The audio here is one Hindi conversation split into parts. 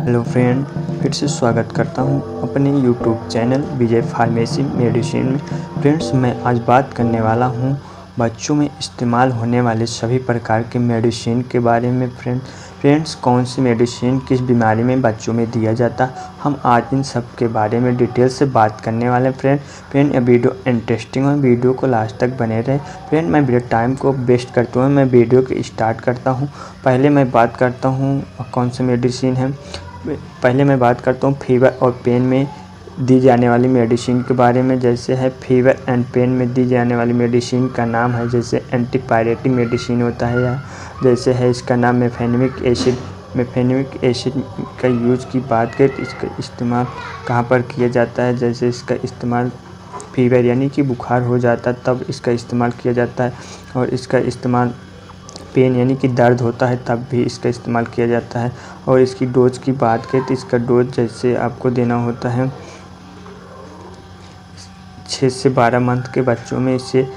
हेलो फ्रेंड, फिर से स्वागत करता हूं अपने यूट्यूब चैनल विजय फार्मेसी मेडिसिन में। फ्रेंड्स, मैं आज बात करने वाला हूं बच्चों में इस्तेमाल होने वाले सभी प्रकार के मेडिसिन के बारे में। फ्रेंड्स, कौन सी मेडिसिन किस बीमारी में बच्चों में दिया जाता, हम आज इन सब के बारे में डिटेल से बात करने वाले हैं। फ्रेंड, ये वीडियो इंटरेस्टिंग है, वीडियो को लास्ट तक बने रहे। फ्रेंड, मैं वीडियो टाइम को वेस्ट करते हुए मैं वीडियो को स्टार्ट करता हूँ। पहले मैं बात करता हूँ कौन सी मेडिसिन है। पहले मैं बात करता हूँ फीवर और पेन में दी जाने वाली मेडिसिन के बारे में। जैसे है फीवर एंड पेन में दी जाने वाली मेडिसिन का नाम है जैसे एंटीपायरेटिक मेडिसिन होता है, या जैसे है इसका नाम मेफेनमिक एसिड का यूज की बात करें तो इसका इस्तेमाल कहाँ पर किया जाता है। जैसे इसका इस्तेमाल फीवर यानी कि बुखार हो जाता है तब इसका इस्तेमाल किया जाता है, और इसका इस्तेमाल पेन यानी कि दर्द होता है तब भी इसका इस्तेमाल किया जाता है। और इसकी डोज की बात करें तो इसका डोज जैसे आपको देना होता है 6 से 12 मंथ के बच्चों में इसे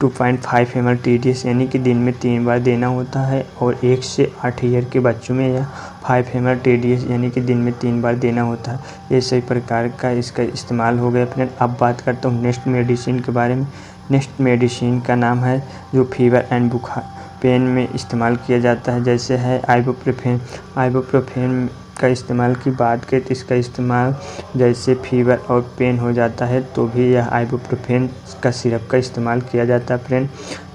2.5 ml TDS यानी कि दिन में 3 बार देना होता है, और 1 से 8 ईयर के बच्चों में यह 5 ml TDS यानी कि दिन में 3 बार देना होता है। ये सही प्रकार का इसका इस्तेमाल हो गया। फ्रेंड, अब बात करता हूँ नेक्स्ट मेडिसिन के बारे में। नेक्स्ट मेडिसिन का नाम है जो फीवर एंड बुखार पेन में इस्तेमाल किया जाता है, जैसे है आइबुप्रोफेन का इस्तेमाल की बात करें तो इसका इस्तेमाल जैसे फीवर और पेन हो जाता है तो भी यह आइबुप्रोफेन का सिरप का इस्तेमाल किया जाता है।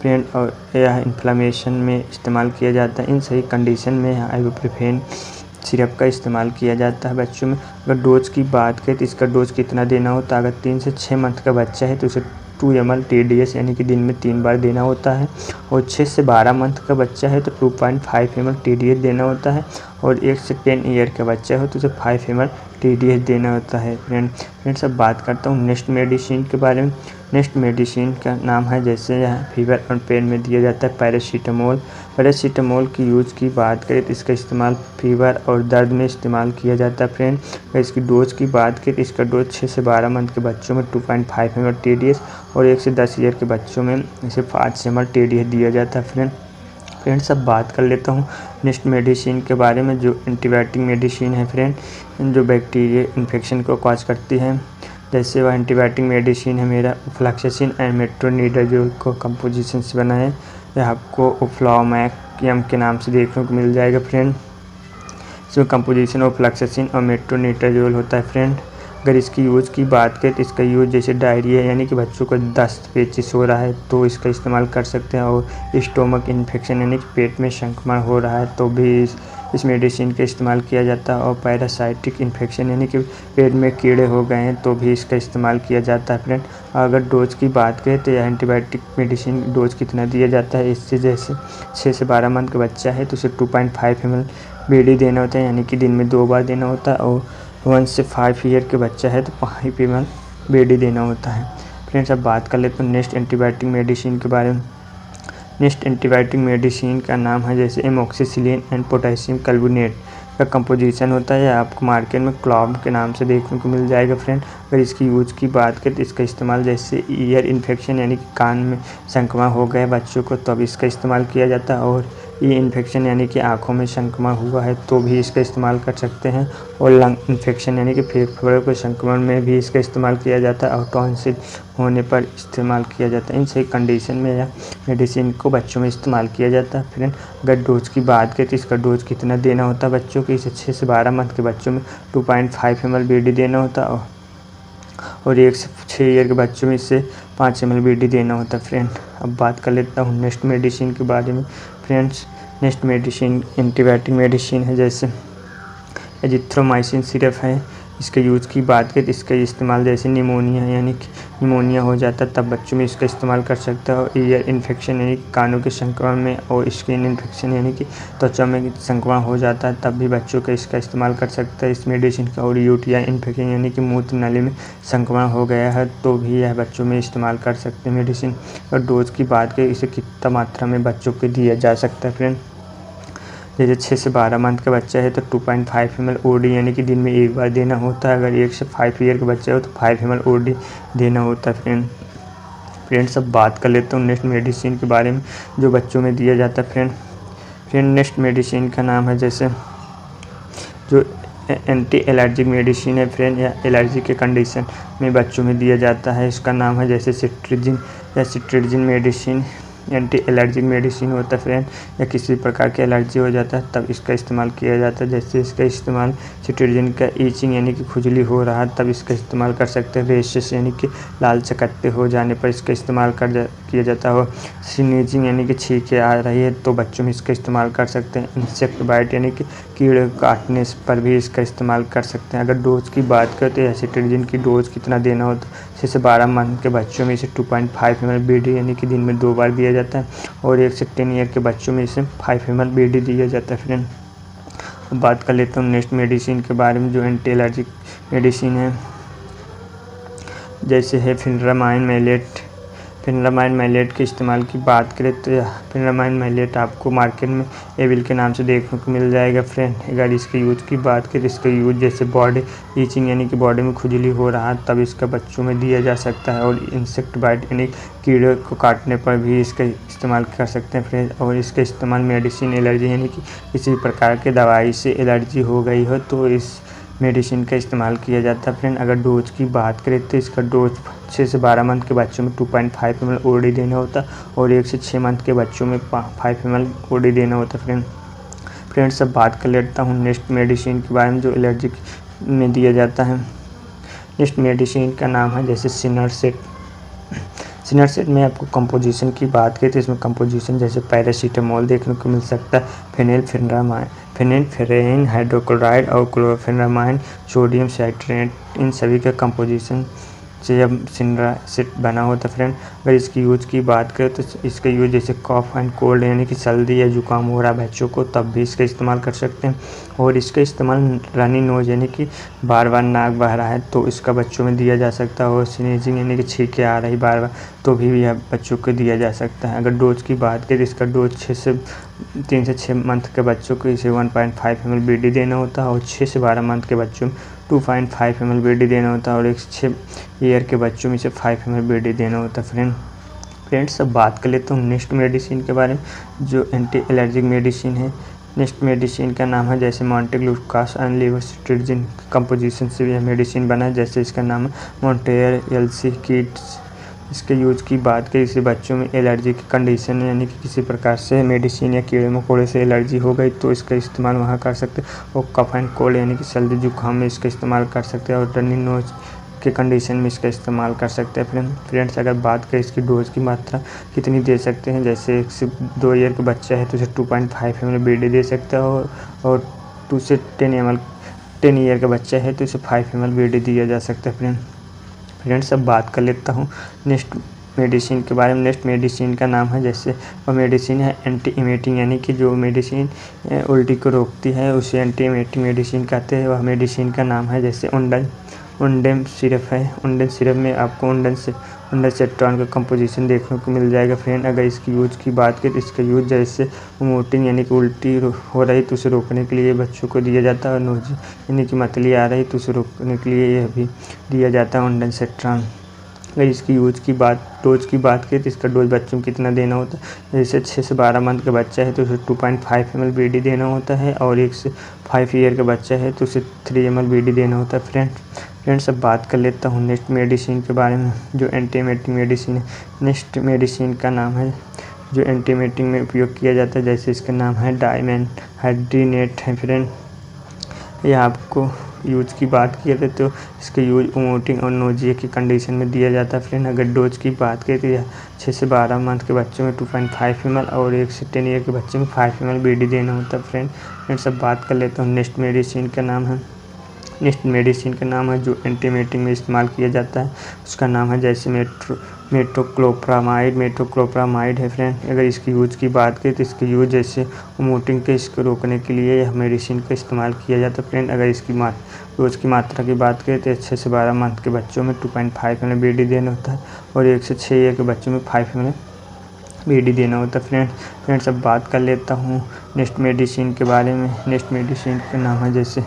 फ्रेंड, और यह इन्फ्लेमेशन में इस्तेमाल किया जाता है। इन सही कंडीशन में यह आइबुप्रोफेन सिरप का इस्तेमाल किया जाता है बच्चों में। अगर डोज की बात करें तो इसका डोज कितना देना होता है। अगर 3 से 6 मंथ का बच्चा है तो उसे 2 ml TDS यानी कि दिन में 3 बार देना होता है, और 6 से 12 मंथ का बच्चा है तो 2.5 ml TDS देना होता है, और 1 से 10 ईयर का बच्चा हो तो उसे 5 ml TDS देना होता है। फ्रेंड्स, अब बात करता हूँ नेक्स्ट मेडिसिन के बारे में। नेक्स्ट मेडिसिन का नाम है जैसे यहाँ फीवर और पेन में दिया जाता है पैरासीटामोल की यूज की बात करें तो इसका इस्तेमाल फीवर और दर्द में इस्तेमाल किया जाता है। फ्रेंड, इसकी डोज की बात करें तो इसका डोज 6 से 12 मंथ के बच्चों में 2.5 ml TDS और 1 से 10 ईयर के बच्चों में इसे 5 ml TDS दिया जाता है। फ्रेंड्स, अब बात कर लेता हूँ नेक्स्ट मेडिसिन के बारे में जो एंटीबायोटिक मेडिसिन है। फ्रेंड, जो बैक्टीरिया इन्फेक्शन को कॉज करती है, जैसे वह एंटीबायोटिक मेडिसिन है मेरा फ्लैक्सासिन एंड मेट्रोनिडाजोल को कंपोजिशन से बना है। यह आपको ओफ्लॉमैकियम के नाम से देखने को मिल जाएगा। फ्रेंड, इसमें कंपोजिशन ऑफ फ्लैक्सासिन और मेट्रोनिडाजोल होता है। फ्रेंड, अगर इसकी यूज़ की बात करें तो इसका यूज़ जैसे डायरिया यानी कि बच्चों को दस्त पेचिश हो रहा है तो इसका इस्तेमाल कर सकते हैं, और स्टोमक इन्फेक्शन यानी कि पेट में संक्रमण हो रहा है तो भी इस मेडिसिन का इस्तेमाल किया जाता है, और पैरासाइटिक इन्फेक्शन यानी कि पेट में कीड़े हो गए हैं तो भी इसका इस्तेमाल किया जाता है। फ्रेंड, अगर डोज की बात करें तो यह एंटीबायोटिक मेडिसिन डोज कितना दिया जाता है, इससे जैसे 6 से 12 मंथ का बच्चा है तो उसे 2.5 ml BD देना होता है यानी कि दिन में 2 बार देना होता है, और 1 से 5 ईयर के बच्चा है तो 5 ml BD देना होता है। फ्रेंड्स, अब बात कर लेते हैं नेक्स्ट एंटीबायोटिक मेडिसिन के बारे में। नेक्स्ट एंटीबायोटिक मेडिसिन का नाम है जैसे एमोक्सिसिलिन एंड पोटेशियम कार्बोनेट का कंपोजिशन होता है, या आपको मार्केट में क्लॉम के नाम से देखने को मिल जाएगा। फ्रेंड, अगर इसकी यूज की बात करें तो इसका इस्तेमाल जैसे ईयर इन्फेक्शन यानी कि कान में संक्रमण हो गए बच्चों को तब इसका इस्तेमाल किया जाता है, और ये इन्फेक्शन यानी कि आँखों में संक्रमण हुआ है तो भी इसका इस्तेमाल कर सकते हैं, और लंग इन्फेक्शन यानी कि फेफड़ों के संक्रमण में भी इसका इस्तेमाल किया जाता है, और टॉन्सिल होने पर इस्तेमाल किया जाता है। इन सही कंडीशन में यह मेडिसिन को बच्चों में इस्तेमाल किया जाता है। फ्रेंड, अगर डोज की बात करें तो इसका डोज कितना देना होता है बच्चों को, इसे 6 से 12 मंथ के बच्चों में 2.5 ml BD देना होता है, और 1 से 6 ईयर के बच्चों में इससे 5 ml BD देना होता है। फ्रेंड, अब बात कर लेता हूँ नेक्स्ट मेडिसिन के बारे में। Friends, next medicine antibiotic medicine है जैसे एजिथ्रोमाइसिन सिरप है। इसके यूज़ की बात करें तो इसका इस्तेमाल जैसे निमोनिया यानी कि निमोनिया हो जाता है तब बच्चों में इसका इस्तेमाल कर सकता है, और ईयर इन्फेक्शन यानी कि कानों के संक्रमण में, और स्किन इन्फेक्शन यानी कि त्वचा में संक्रमण हो जाता है तब भी बच्चों का इसका इस्तेमाल कर सकता है इस मेडिसिन का, और यूटीआई इन्फेक्शन यानी कि मूत्र नली में संक्रमण हो गया है तो भी यह बच्चों में इस्तेमाल कर सकते हैं मेडिसिन। और डोज की बात करें इसे कितना मात्रा में बच्चों को दिया जा सकता है। फ्रेंड, जैसे 6 से 12 मंथ का बच्चा है तो 2.5 ml OD यानी कि दिन में 1 बार देना होता है, अगर 1 से 5 ईयर का बच्चा हो तो 5 ml OD देना होता है। फ्रेंड्स, अब बात कर लेता हूँ नेक्स्ट मेडिसिन के बारे में जो बच्चों में दिया जाता है। फ्रेंड, नेक्स्ट मेडिसिन का नाम है जैसे जो एंटी एलर्जिक मेडिसिन है फ्रेंड, या एलर्जी के कंडीशन में बच्चों में दिया जाता है। इसका नाम है जैसे सिट्रिजिन या cetirizine medicine anti allergic medicine होता है फ्रेंड, या किसी प्रकार की एलर्जी हो जाता है तब इसका इस्तेमाल किया जाता है। जैसे इसका इस्तेमाल सिट्रिजिन का ईचिंग यानी कि खुजली हो रहा है तब इसका इस्तेमाल कर सकते हैं। रेशेस यानी कि लाल चकत्ते हो जाने पर इसका इस्तेमाल किया जाता हो। स्नीजिंग यानी कि छींकें आ रही है तो बच्चों में इसका इस्तेमाल कर सकते हैं। इंसेक्ट बाइट यानी कि कीड़े काटने पर भी इसका इस्तेमाल कर सकते हैं। अगर डोज की बात करें तो सिट्रिजिन की डोज कितना देना होता है, 6 से 12 मंथ के बच्चों में इसे 2.5 ml BD यानी कि दिन में 2 बार दिया जाता है, और 1 से 10 ईयर के बच्चों में इसे 5 ml BD दिया जाता है फ्रेंड। अब बात कर लेता हूँ नेक्स्ट मेडिसिन के बारे में, जो एंटी एलर्जिक मेडिसिन है, जैसे है फिनरामाइन मैलेट। फिनरामाइन मैलेट के इस्तेमाल की बात करें तो फिनरामाइन मैलेट आपको मार्केट में एविल के नाम से देखने को मिल जाएगा फ्रेंड। अगर इसके यूज की बात करें, इसका यूज जैसे बॉडी ईचिंग यानी कि बॉडी में खुजली हो रहा है तब इसका बच्चों में दिया जा सकता है, और इंसेक्ट बाइट यानी कीड़े को काटने पर भी इसका इस्तेमाल कर सकते हैं फ्रेंड। और इसका इस्तेमाल मेडिसिन एलर्जी यानी कि किसी प्रकार के दवाई से एलर्जी हो गई हो तो इस मेडिसिन का इस्तेमाल किया जाता है फ्रेंड। अगर डोज की बात करें तो इसका डोज 6 से 12 मंथ के बच्चों में 2.5 ml OD देना होता है, और 1 से 6 मंथ के बच्चों में 5 ml OD देना होता है फ्रेंड्स। अब बात कर लेता हूँ नेक्स्ट मेडिसिन के बारे में, जो एलर्जी में दिया जाता है। नेक्स्ट मेडिसिन का नाम है जैसे सिनरसेट। सिनरसेट में आपको कंपोजिशन की बात करें तो इसमें कंपोजिशन जैसे पैरासीटामोल देखने को मिल सकता है, फेनिलफ्यूरान हाइड्रोक्लोराइड और क्लोरोफेनामाइन सोडियम साइट्रेट, इन सभी का कंपोजिशन से अब सिनरसेट बना होता है फ्रेंड। अगर इसकी यूज की बात करें तो इसका यूज जैसे कॉफ एंड कोल्ड यानी कि सर्दी या जुकाम हो रहा है बच्चों को तब भी इसका इस्तेमाल कर सकते हैं, और इसका इस्तेमाल रनी नोज यानी कि बार बार नाक बह रहा है तो इसका बच्चों में दिया जा सकता है, और स्नीजिंग यानी कि छींकें आ रही बार बार तो भी यह बच्चों को दिया जा सकता है। अगर डोज की बात करें तो इसका डोज 3 से 6 मंथ के बच्चों को इसे 1.5 ml BD देना होता है, और 6 से 12 मंथ के बच्चों में 2.5 ml BD देना होता है, और 1 से 6 ईयर के बच्चों में इसे 5 ml BD देना होता है फ्रेंड्स। अब बात कर लेता हूँ नेक्स्ट मेडिसिन के बारे में, जो एंटी एलर्जिक मेडिसिन है। नेक्स्ट मेडिसिन का नाम है जैसे मॉन्टेग्लूकास एंड लेवोसिट्रिजिन कंपोजिशन से यह मेडिसिन बना है, जैसे इसका नाम है मॉन्टेयर एलसी किड्स। इसके यूज की बात करें, इसे बच्चों में एलर्जी की कंडीशन यानी कि किसी प्रकार से मेडिसिन या कीड़े मकोड़े से एलर्जी हो गई तो इसका इस्तेमाल वहाँ कर सकते हैं, और कफ एंड कोल्ड यानी कि सर्दी जुकाम में इसका इस्तेमाल कर सकते हैं, और रनी नोज के कंडीशन में इसका इस्तेमाल कर सकते हैं फ्रेंड्स। अगर बात करें इसकी डोज की मात्रा कितनी दे सकते हैं, जैसे 1 से 2 ईयर का बच्चा है तो इसे 2.5 ml BD दे सकता है, और 2 से 10 ईयर का बच्चा है तो इसे 5 ml BD दिया जा सकता है फ्रेंड्स। अब बात कर लेता हूँ नेक्स्ट मेडिसिन के बारे में। नेक्स्ट मेडिसिन का नाम है जैसे वह मेडिसिन है एंटी इमेटिंग यानी कि जो मेडिसिन उल्टी को रोकती है उसे एंटी इमेटिंग मेडिसिन कहते हैं। वह मेडिसिन का नाम है जैसे उंडेम सिरप है। उंडेम सिरप में आपको उंडेसेट्रॉन का कंपोजिशन देखने को मिल जाएगा फ्रेंड। अगर इसकी यूज की बात करें तो इसका यूज जैसे वोमिटिंग यानी कि उल्टी हो रही तो उसे रोकने के लिए बच्चों को दिया जाता है, और नोज यानी कि मतली आ रही तो उसे रोकने के लिए यह भी दिया जाता है उंडेसेट्रॉन। अगर इसकी डोज की बात करें तो इसका डोज बच्चों को कितना देना होता है, जैसे 6 से 12 मंथ का बच्चा है तो उसे 2.5 ml BD देना होता है, और 1 से 5 ईयर का बच्चा है तो उसे 3 ml BD देना होता है फ्रेंड्स। अब बात कर लेता हूँ नेक्स्ट मेडिसिन के बारे में, जो एंटीमेटिक मेडिसिन है। नेक्स्ट मेडिसिन का नाम है जो एंटीमेटिक में उपयोग किया जाता है, जैसे इसका नाम है डाइमेनहाइड्रिनेट है फ्रेंड। यह आपको यूज की बात किया जाए तो इसका यूज वोमिटिंग और नोजिया की कंडीशन में दिया जाता है फ्रेंड। अगर डोज की बात करें तो यह 6 से 12 मंथ के बच्चों में 2.5 ml और 1 से 10 ईयर के बच्चे में 5 ml BD देना होता है फ्रेंड्स। अब बात कर लेता हूँ नेक्स्ट मेडिसिन का नाम है जो एंटीमेटिक में इस्तेमाल किया जाता है, उसका नाम है जैसे मेटोक्लोप्रामाइड है फ्रेंड। अगर इसकी यूज की बात करें तो इसकी यूज जैसे वोमिटिंग के इसको रोकने के लिए यह मेडिसिन का इस्तेमाल किया जाता है फ्रेंड। अगर इसकी डोज की मात्रा की बात करें तो 6 से 12 मंथ के बच्चों में 2.5 ml BD देना होता है, और 1 से 6 ईयर के बच्चों में 5 ml BD देना होता है फ्रेंड्स। अब बात कर लेता हूँ नेक्स्ट मेडिसिन के बारे में। नेक्स्ट मेडिसिन का नाम है जैसे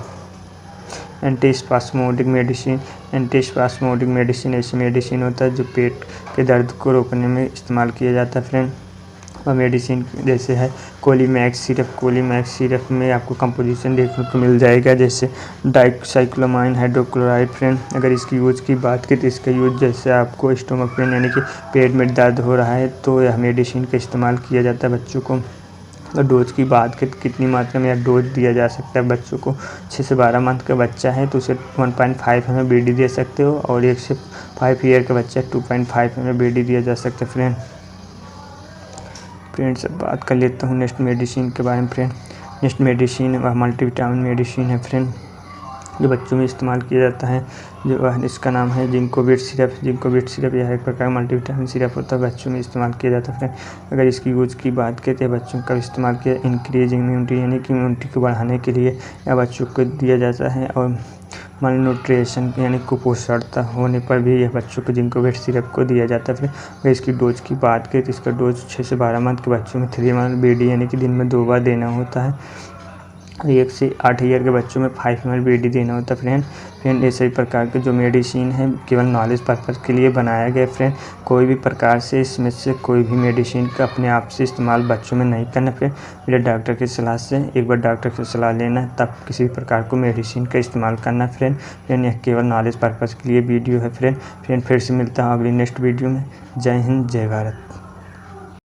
एंटीस्पास्मोडिक मेडिसिन ऐसी मेडिसिन होता है जो पेट के दर्द को रोकने में इस्तेमाल किया जाता है फ्रेंड। और मेडिसिन जैसे है कोलीमैक्स सिरप में आपको कंपोजिशन देखने को मिल जाएगा, जैसे डाइसाइक्लोमाइन हाइड्रोक्लोराइड। फ्रेंड अगर इसकी यूज़ की बात करें तो इसका यूज़ जैसे आपको स्टोमक पेन यानी कि पेट में दर्द हो रहा है तो यह मेडिसिन का इस्तेमाल किया जाता है बच्चों को। और डोज की बात करें कितनी मात्रा में यह डोज दिया जा सकता है बच्चों को, 6 से 12 मंथ का बच्चा है तो उसे 1.5 ml BD दे सकते हो, और 1 से 5 ईयर का बच्चा 2.5 ml BD दिया जा सकता है। फ्रेंड्स अब बात कर लेता हूँ नेक्स्ट मेडिसिन के बारे में। नेक्स्ट मेडिसिन मल्टीविटामिन मेडिसिन है फ्रेंड, जो बच्चों में इस्तेमाल किया जाता है, जो इसका नाम है जिंकोविट सिरप। यह एक प्रकार का मल्टीविटामिन सिरप होता है, बच्चों में इस्तेमाल किया जाता है। अगर इसकी यूज़ की बात करें बच्चों का इस्तेमाल किया इंक्रीज इम्यूनिटी यानी कि इम्यूनिटी को बढ़ाने के लिए यह बच्चों को दिया जाता है। और माल न्यूट्रिशन यानी कुपोषणता होने पर भी यह बच्चों को जिंकोविट सिरप को दिया जाता है। फिर अगर इसकी डोज की बात करें तो इसका डोज 6 से 12 मंथ के बच्चों में 3 ml BD यानी कि दिन में 2 बार देना होता है। 1 से 8 ईयर के बच्चों में 5 ml BD देना होता है। फ्रेंड ऐसे प्रकार के जो मेडिसिन है केवल नॉलेज पर्पज़ के लिए बनाया गया। फ्रेंड कोई भी प्रकार से इसमें से कोई भी मेडिसिन का अपने आप से इस्तेमाल बच्चों में नहीं करना। फ्रेंड मेरे डॉक्टर की सलाह से एक बार डॉक्टर की सलाह लेना, तब किसी प्रकार को मेडिसिन का इस्तेमाल करना। फ्रेंड यह केवल नॉलेज पर्पज़ के लिए वीडियो है। फ्रेंड फिर से मिलता हूँ अगली नेक्स्ट वीडियो में। जय हिंद, जय भारत।